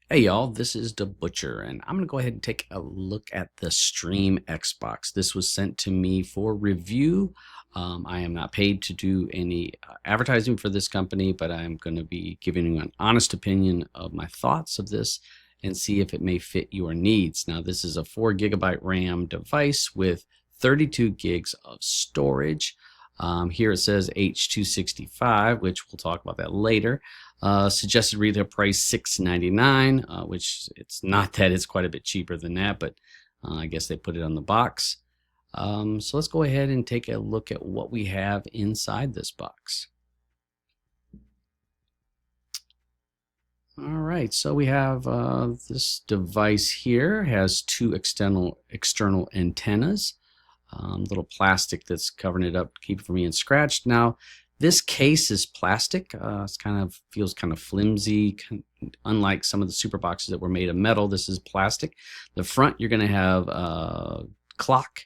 Hey y'all, this is the Butcher, and I'm going to go ahead and take a look at the StreamX box. This was sent to me for review. I am not paid to do any advertising for this company, but I'm going to be giving you an honest opinion of my thoughts of this and see if it may fit your needs. Now, this is a 4 GB RAM device with 32 gigs of storage. Here it says H265, which we'll talk about that later. Suggested retail price $6.99, which it's not that, it's quite a bit cheaper than that, but I guess they put it on the box. So let's go ahead and take a look at what we have inside this box. All right, so we have this device here has two external antennas, little plastic that's covering it up to keep it from being scratched. Now, this case is plastic. It's feels kind of flimsy, unlike some of the super boxes that were made of metal. This is plastic. The front, you're going to have a clock.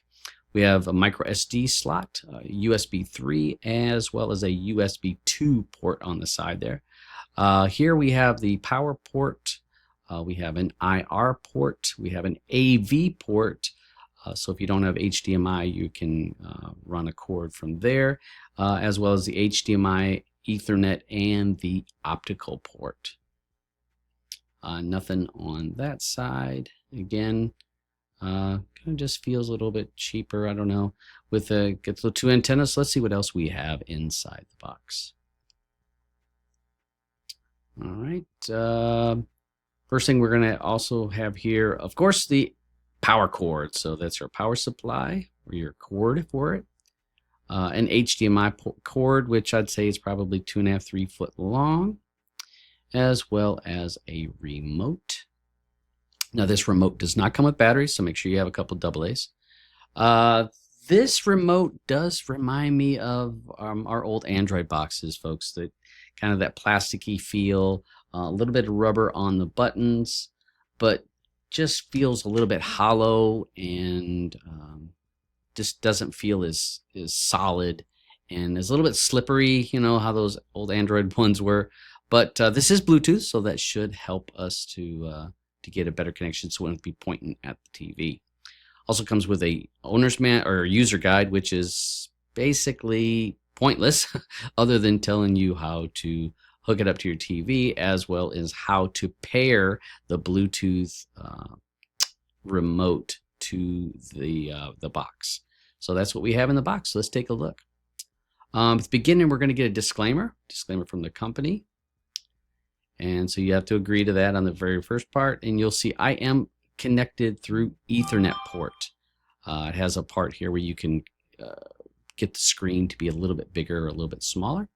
We have a micro SD slot, USB 3, as well as a USB 2 port on the side there. Here we have the power port. We have an IR port. We have an AV port. So if you don't have HDMI, you can run a cord from there, as well as the HDMI, Ethernet, and the optical port. Nothing on that side. Again, kind of just feels a little bit cheaper. I don't know. With gets the two antennas. Let's see what else we have inside the box. All right. First thing we're going to also have here, of course, the power cord. So that's our power supply or your cord for it. An HDMI cord, which I'd say is probably 2.5 to 3 foot long, as well as a remote. Now, this remote does not come with batteries, so make sure you have a couple AA's. This remote does remind me of our old Android boxes, folks. That kind of that plasticky feel, a little bit of rubber on the buttons, but just feels a little bit hollow and just doesn't feel as solid and is a little bit slippery, you know how those old Android ones were. But this is Bluetooth, so that should help us to get a better connection so we won't be pointing at the TV. Also comes with a owner's manual or user guide, which is basically pointless other than telling you how to hook it up to your TV, as well as how to pair the Bluetooth remote to the box. So that's what we have in the box. So let's take a look. At the beginning, we're going to get a disclaimer from the company. And so you have to agree to that on the very first part. And you'll see I am connected through Ethernet port. It has a part here where you can get the screen to be a little bit bigger or a little bit smaller.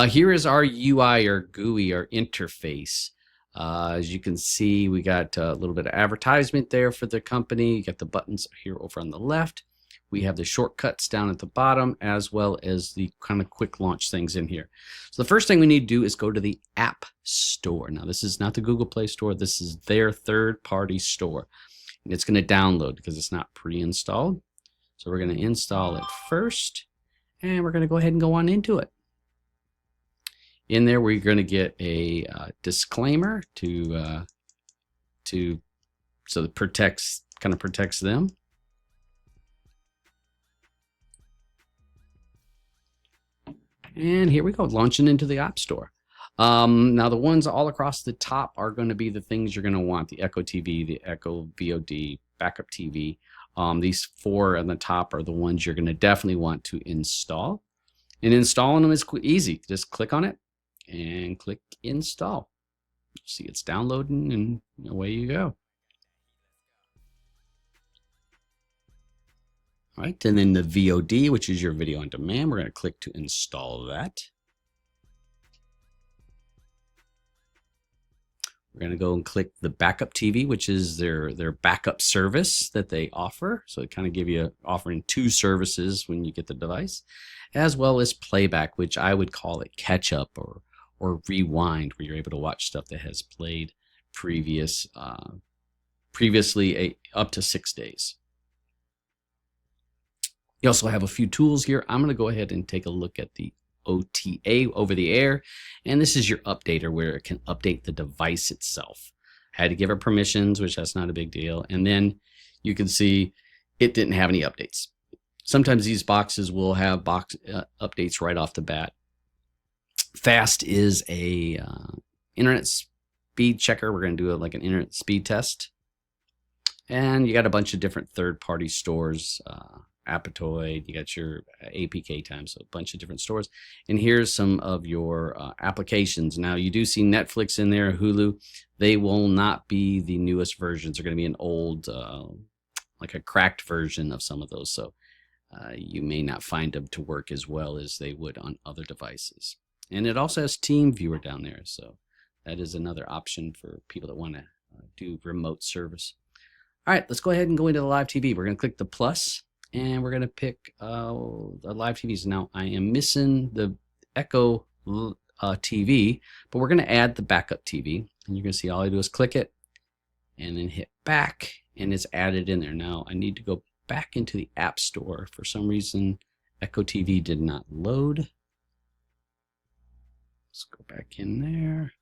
Here is our UI or GUI or interface. As you can see, we got a little bit of advertisement there for the company. You got the buttons here over on the left. We have the shortcuts down at the bottom, as well as the kind of quick launch things in here. So the first thing we need to do is go to the App Store. Now, this is not the Google Play Store. This is their third-party store. And it's going to download because it's not pre-installed. So we're going to install it first, and we're going to go ahead and go on into it. In there, we're going to get a disclaimer so it protects them. And here we go, launching into the App Store. Now, the ones all across the top are going to be the things you're going to want: the Echo TV, the Echo VOD, Backup TV. These 4 on the top are the ones you're going to definitely want to install. And installing them is easy. Just click on it and click install. See, it's downloading, and away you go. All right, and then the VOD, which is your video on demand, we're going to click to install that. We're going to go and click the Backup TV, which is their backup service that they offer. So it kind of give you offering 2 services when you get the device, as well as Playback, which I would call it catch up or rewind, where you're able to watch stuff that has played previously up to 6 days. You also have a few tools here. I'm going to go ahead and take a look at the OTA, over the air, and this is your updater where it can update the device itself. Had to give it permissions, which that's not a big deal. And then you can see it didn't have any updates. Sometimes these boxes will have updates right off the bat. Fast is a internet speed checker. We're going to do like an internet speed test. And you got a bunch of different third-party stores, Apatoid, you got your APK time, so a bunch of different stores. And here's some of your applications. Now, you do see Netflix in there, Hulu. They will not be the newest versions. They're going to be an old, like a cracked version of some of those. So you may not find them to work as well as they would on other devices. And it also has TeamViewer down there. So that is another option for people that want to do remote service. All right, let's go ahead and go into the LiveTV. We're going to click the plus, and we're going to pick the LiveTVs. Now, I am missing the Echo TV, but we're going to add the backup TV. And you're going to see all I do is click it and then hit back, and it's added in there. Now, I need to go back into the App Store. For some reason, Echo TV did not load. Let's go back in there.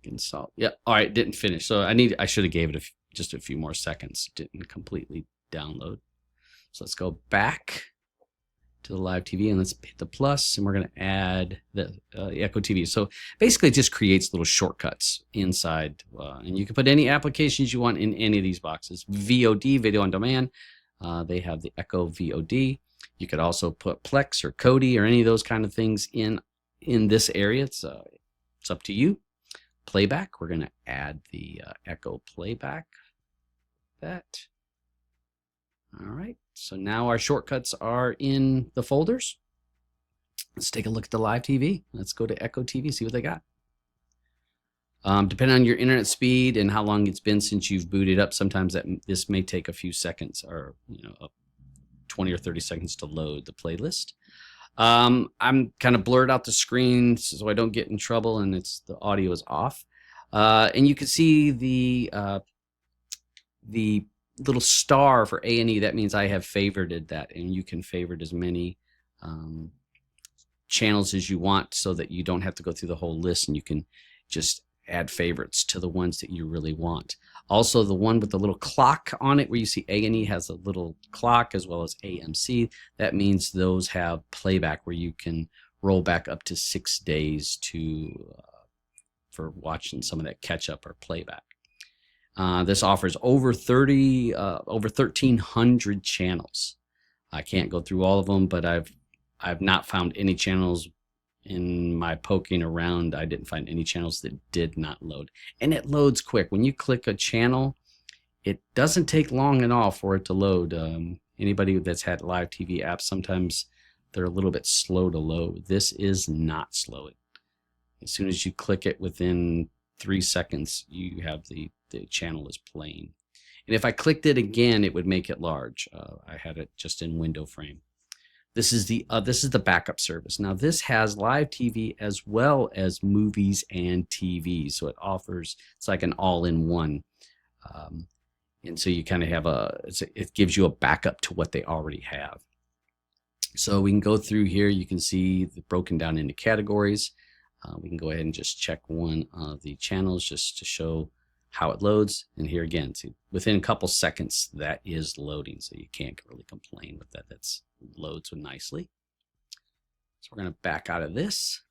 Install. Yeah. All right. Didn't finish. So I should have gave it just a few more seconds. Didn't completely download. So let's go back to the LiveTV and let's hit the plus, and we're going to add the Echo TV. So basically, it just creates little shortcuts inside, and you can put any applications you want in any of these boxes. VOD, video on demand. They have the Echo VOD. You could also put Plex or Kodi or any of those kind of things in this area. It's up to you. Playback, we're going to add the Echo Playback. All right, so now our shortcuts are in the folders. Let's take a look at the LiveTV. Let's go to Echo TV, see what they got. Depending on your internet speed and how long it's been since you've booted up, sometimes this may take a few seconds, or 20 or 30 seconds to load the playlist. I'm kind of blurred out the screen so I don't get in trouble, and the audio is off. And you can see the little star for A&E. That means I have favorited that, and you can favorite as many channels as you want so that you don't have to go through the whole list, and you can just add favorites to the ones that you really want. Also, the one with the little clock on it where you see A&E has a little clock as well as AMC. That means those have playback where you can roll back up to 6 days for watching some of that catch up or playback. This offers over 1,300 channels. I can't go through all of them, but I've not found any channels in my poking around. I didn't find any channels that did not load, and it loads quick. When you click a channel, it doesn't take long at all for it to load. Anybody that's had LiveTV apps, sometimes they're a little bit slow to load. This is not slow. As soon as you click it, within 3 seconds, you have the channel is playing. And if I clicked it again, it would make it large. I had it just in window frame. This is the backup service. Now this has LiveTV as well as movies and TV, so it's like an all-in-one, and so you kind of have it gives you a backup to what they already have. So we can go through here. You can see broken down into categories. We can go ahead and just check one of the channels just to show how it loads. And here again, see, within a couple seconds, that is loading, so you can't really complain with that. That's loads nicely. So we're going to back out of this.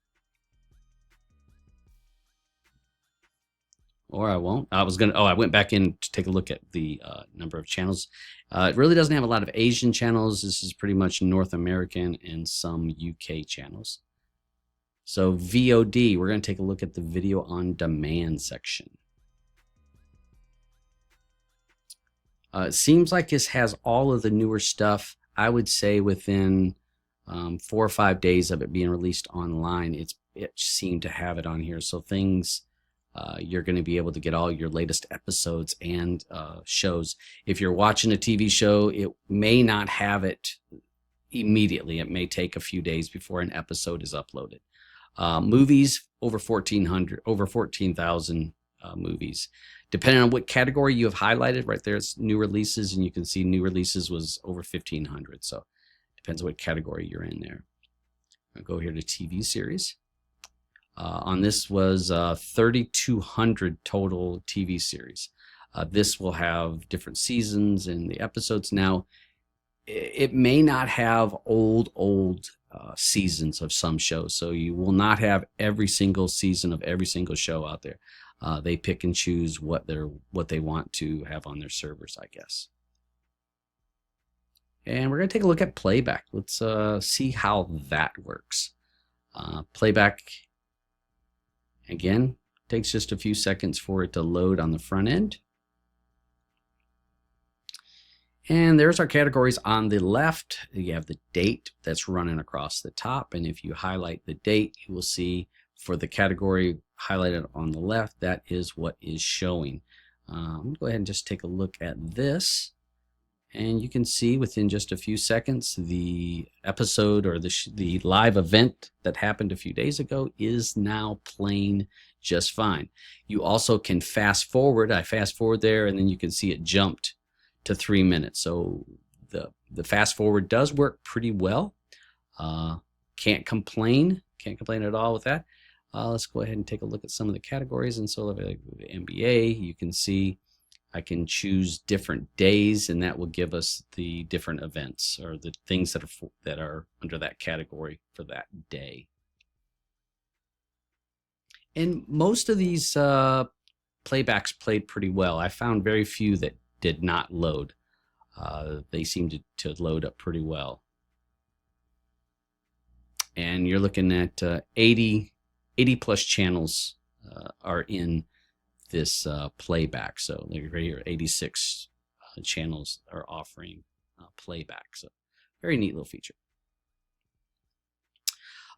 Or I won't. I went back in to take a look at the number of channels. It really doesn't have a lot of Asian channels. This is pretty much North American and some UK channels. So VOD, we're going to take a look at the video on demand section. It seems like this has all of the newer stuff. I would say within 4 or 5 days of it being released online, it seemed to have it on here. So things, you're going to be able to get all your latest episodes and shows. If you're watching a TV show, it may not have it immediately. It may take a few days before an episode is uploaded. Movies, over 14,000 movies. Depending on what category you have highlighted, right there it's new releases, and you can see new releases was over 1,500. So depends on what category you're in there. I'll go here to TV series. On this was 3,200 total TV series. This will have different seasons and the episodes. Now, it may not have old seasons of some shows, so you will not have every single season of every single show out there. They pick and choose what they want to have on their servers, I guess. And we're going to take a look at Playback. Let's see how that works. Playback, again, takes just a few seconds for it to load on the front end. And there's our categories on the left. You have the date that's running across the top. And if you highlight the date, you will see for the category highlighted on the left, that is what is showing. I'm going to go ahead and just take a look at this. And you can see within just a few seconds, the episode or the live event that happened a few days ago is now playing just fine. You also can fast forward. I fast forward there, and then you can see it jumped to 3 minutes. So the fast forward does work pretty well. Can't complain at all with that. Let's go ahead and take a look at some of the categories. And so like the NBA, you can see I can choose different days, and that will give us the different events or the things that are under that category for that day. And most of these playbacks played pretty well. I found very few that did not load. They seemed to load up pretty well. And you're looking at 80 plus channels are in this playback. So like right here, 86 channels are offering playback. So very neat little feature.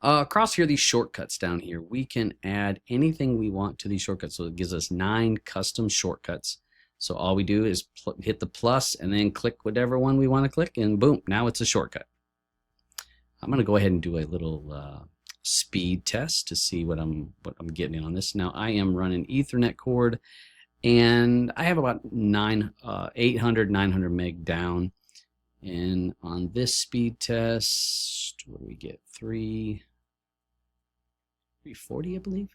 Across here, these shortcuts down here, we can add anything we want to these shortcuts. So it gives us 9 custom shortcuts. So all we do is hit the plus and then click whatever one we want to click, and boom, now it's a shortcut. I'm going to go ahead and do a little speed test to see what I'm getting in on this. Now I am running Ethernet cord, and I have about 800, 900 meg down. And on this speed test, what do we get? 340, I believe.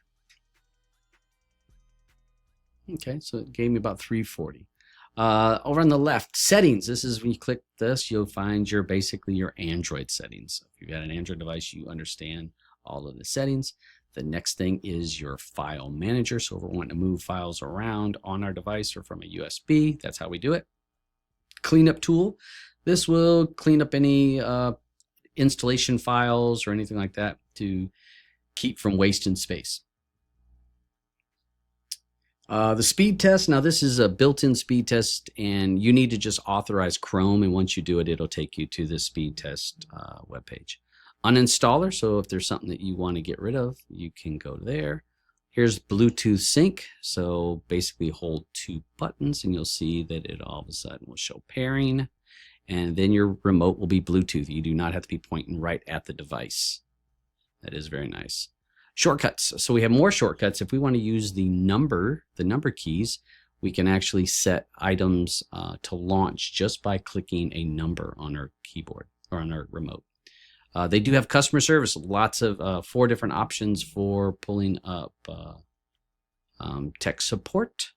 Okay, so it gave me about 340. Over on the left, settings. This is when you click this, you'll find basically your Android settings. So if you've got an Android device, you understand all of the settings. The next thing is your file manager. So if we're wanting to move files around on our device or from a USB, that's how we do it. Cleanup tool. This will clean up any installation files or anything like that to keep from wasting space. The speed test, now this is a built-in speed test, and you need to just authorize Chrome, and once you do it, it'll take you to the speed test webpage. Uninstaller, so if there's something that you want to get rid of, you can go there. Here's Bluetooth sync, so basically hold 2 buttons and you'll see that it all of a sudden will show pairing, and then your remote will be Bluetooth. You do not have to be pointing right at the device. That is very nice. Shortcuts. So we have more shortcuts. If we want to use the number keys, we can actually set items to launch just by clicking a number on our keyboard or on our remote. They do have customer service. Lots of 4 different options for pulling up tech support.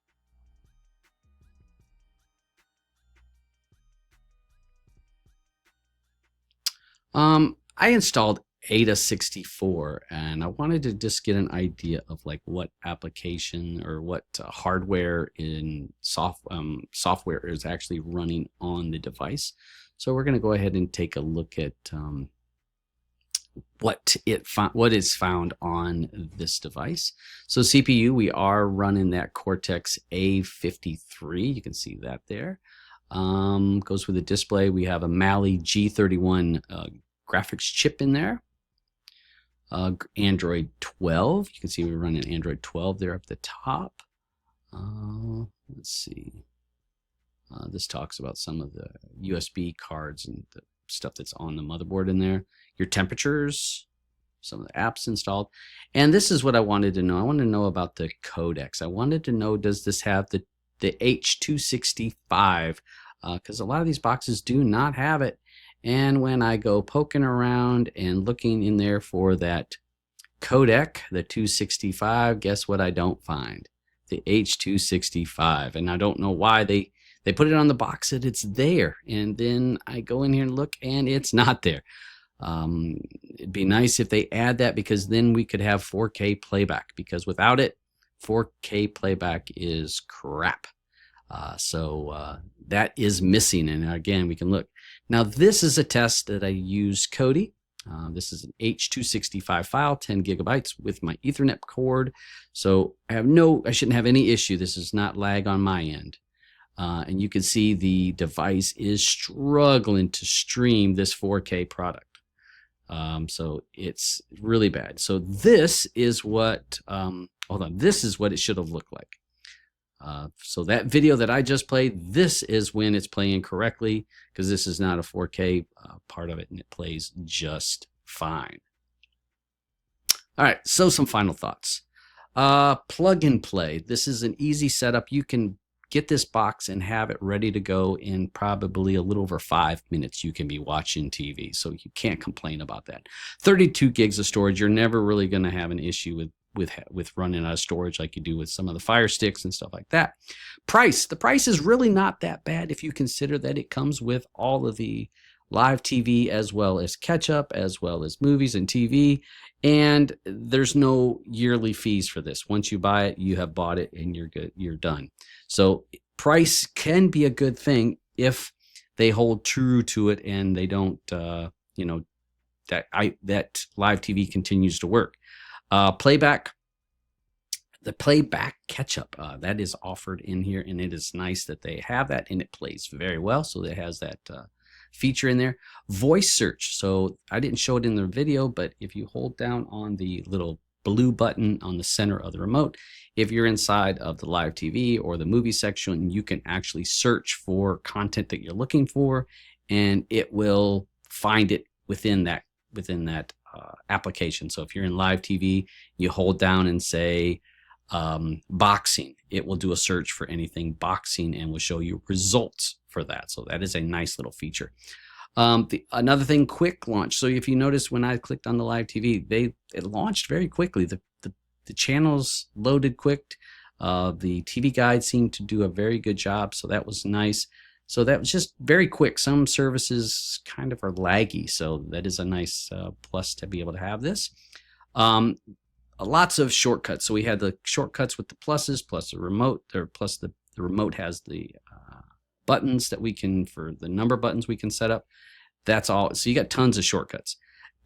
I installed Ada 64, and I wanted to just get an idea of like what application or what hardware in software is actually running on the device. So we're going to go ahead and take a look at what is found on this device. So CPU, we are running that Cortex A53. You can see that there. Goes with the display. We have a Mali G31 graphics chip in there. Android 12. You can see we're running Android 12 there up the top. Let's see. This talks about some of the USB cards and the stuff that's on the motherboard in there. Your temperatures, some of the apps installed. And this is what I wanted to know. I wanted to know about the codecs. I wanted to know, does this have the H.265? Because a lot of these boxes do not have it. And when I go poking around and looking in there for that codec, the 265. Guess what I don't find? The H265. And I don't know why they put it on the box that it's there. And then I go in here and look, and it's not there. It'd be nice if they add that, because then we could have 4K playback, because without it, 4K playback is crap. So that is missing. And again, we can look. Now, this is a test that I use Kodi. This is an H265 file, 10 gigabytes with my Ethernet cord. So I shouldn't have any issue. This is not lag on my end. And you can see the device is struggling to stream this 4K product. So it's really bad. So this is what, this is what it should have looked like. So that video that I just played, this is when it's playing correctly, because this is not a 4K part of it, and it plays just fine. All right, so some final thoughts. Plug and play. This is an easy setup. You can get this box and have it ready to go in probably a little over 5 minutes. You can be watching TV, so you can't complain about that. 32 gigs of storage. You're never really going to have an issue with running out of storage like you do with some of the Fire Sticks and stuff like that. Price. The price is really not that bad if you consider that it comes with all of the live TV as well as catch-up, as well as movies and TV, and there's no yearly fees for this. Once you buy it, you have bought it, and you're good. You're done. So price can be a good thing if they hold true to it and they don't, that live TV continues to work. Playback, the playback catch-up, that is offered in here, and it is nice that they have that, and it plays very well. So it has that feature in there. Voice search. So I didn't show it in the video, but if you hold down on the little blue button on the center of the remote, if you're inside of the live TV or the movie section, you can actually search for content that you're looking for, and it will find it within that application. So if you're in live TV, you hold down and say boxing, it will do a search for anything boxing and will show you results for that. So that is a nice little feature. Another thing, quick launch. So if you notice, when I clicked on the live TV, it launched very quickly. The channels loaded quick. The TV guide seemed to do a very good job, so that was nice. So that was just very quick. Some services kind of are laggy, so that is a nice plus to be able to have this. Lots of shortcuts. So we had the shortcuts with the pluses, plus the remote, or plus the remote has the buttons that we can, for the number buttons we can set up. That's all. So you got tons of shortcuts.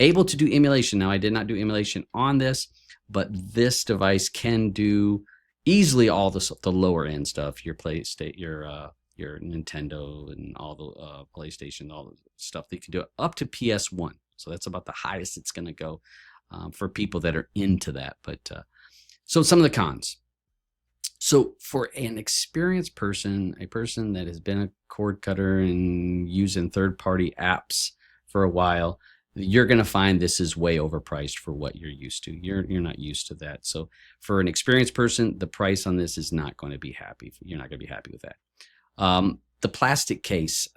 Able to do emulation. Now, I did not do emulation on this, but this device can do easily all the lower end stuff. Your your Nintendo and all the PlayStation, all the stuff. They can do it up to PS1. So that's about the highest it's going to go for people that are into that. But so some of the cons. So for an experienced person, a person that has been a cord cutter and using third-party apps for a while, you're going to find this is way overpriced for what you're used to. You're not used to that. So for an experienced person, the price on this is not going to be happy. You're not going to be happy with that. The plastic case,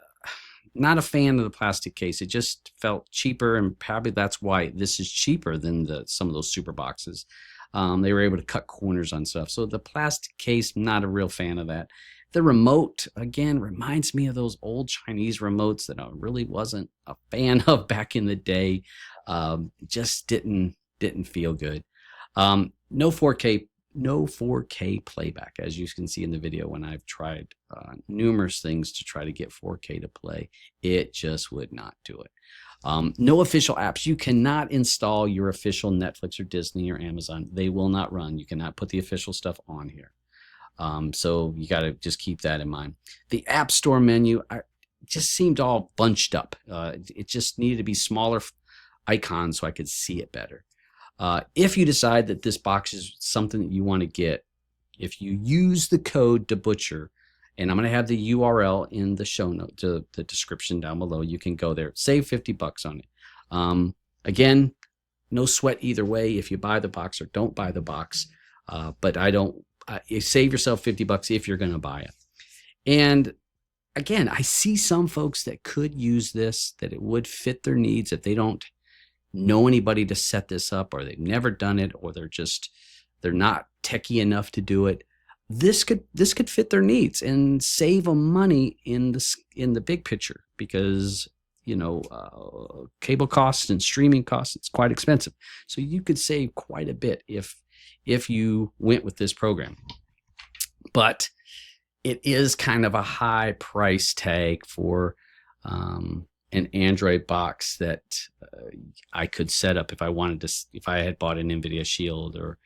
not a fan of the plastic case. It just felt cheaper, and probably that's why this is cheaper than some of those super boxes. They were able to cut corners on stuff. So the plastic case, not a real fan of that. The remote, again, reminds me of those old Chinese remotes that I really wasn't a fan of back in the day. Just didn't feel good. No 4K playback, as you can see in the video. When I've tried numerous things to try to get 4K to play, it just would not do it. No official apps. You cannot install your official Netflix or Disney or Amazon. They will not run. You cannot put the official stuff on here. So you got to just keep that in mind. The App Store menu just seemed all bunched up. It just needed to be smaller icons so I could see it better. If you decide that this box is something that you want to get, if you use the code DeButcher, and I'm going to have the URL in the show note, the description down below, you can go there, save $50 on it. Again, no sweat either way if you buy the box or don't buy the box, but you save yourself $50 if you're going to buy it. And again, I see some folks that could use this, that it would fit their needs if they don't know anybody to set this up, or they've never done it, or they're not techie enough to do it, this could fit their needs and save them money in the big picture, because cable costs and streaming costs, it's quite expensive. So you could save quite a bit if you went with this program. But it is kind of a high price tag for an Android box that I could set up if I wanted to, if I had bought an NVIDIA Shield or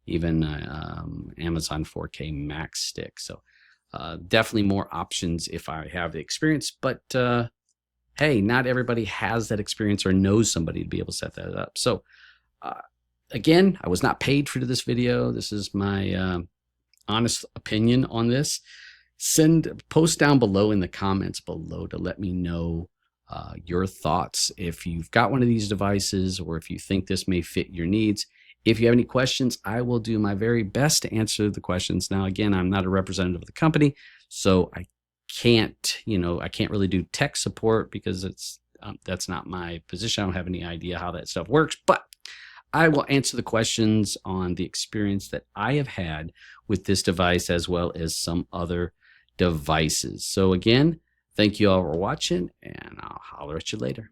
even Amazon 4K Max stick. So definitely more options if I have the experience. But hey, not everybody has that experience or knows somebody to be able to set that up. So again, I was not paid for this video. This is my honest opinion on this. Post down below in the comments below to let me know your thoughts if you've got one of these devices, or if you think this may fit your needs. If you have any questions, I will do my very best to answer the questions. Now, again, I'm not a representative of the company, so I can't really do tech support, because that's not my position. I don't have any idea how that stuff works, but I will answer the questions on the experience that I have had with this device, as well as some other devices. So again, thank you all for watching, and I'll holler at you later.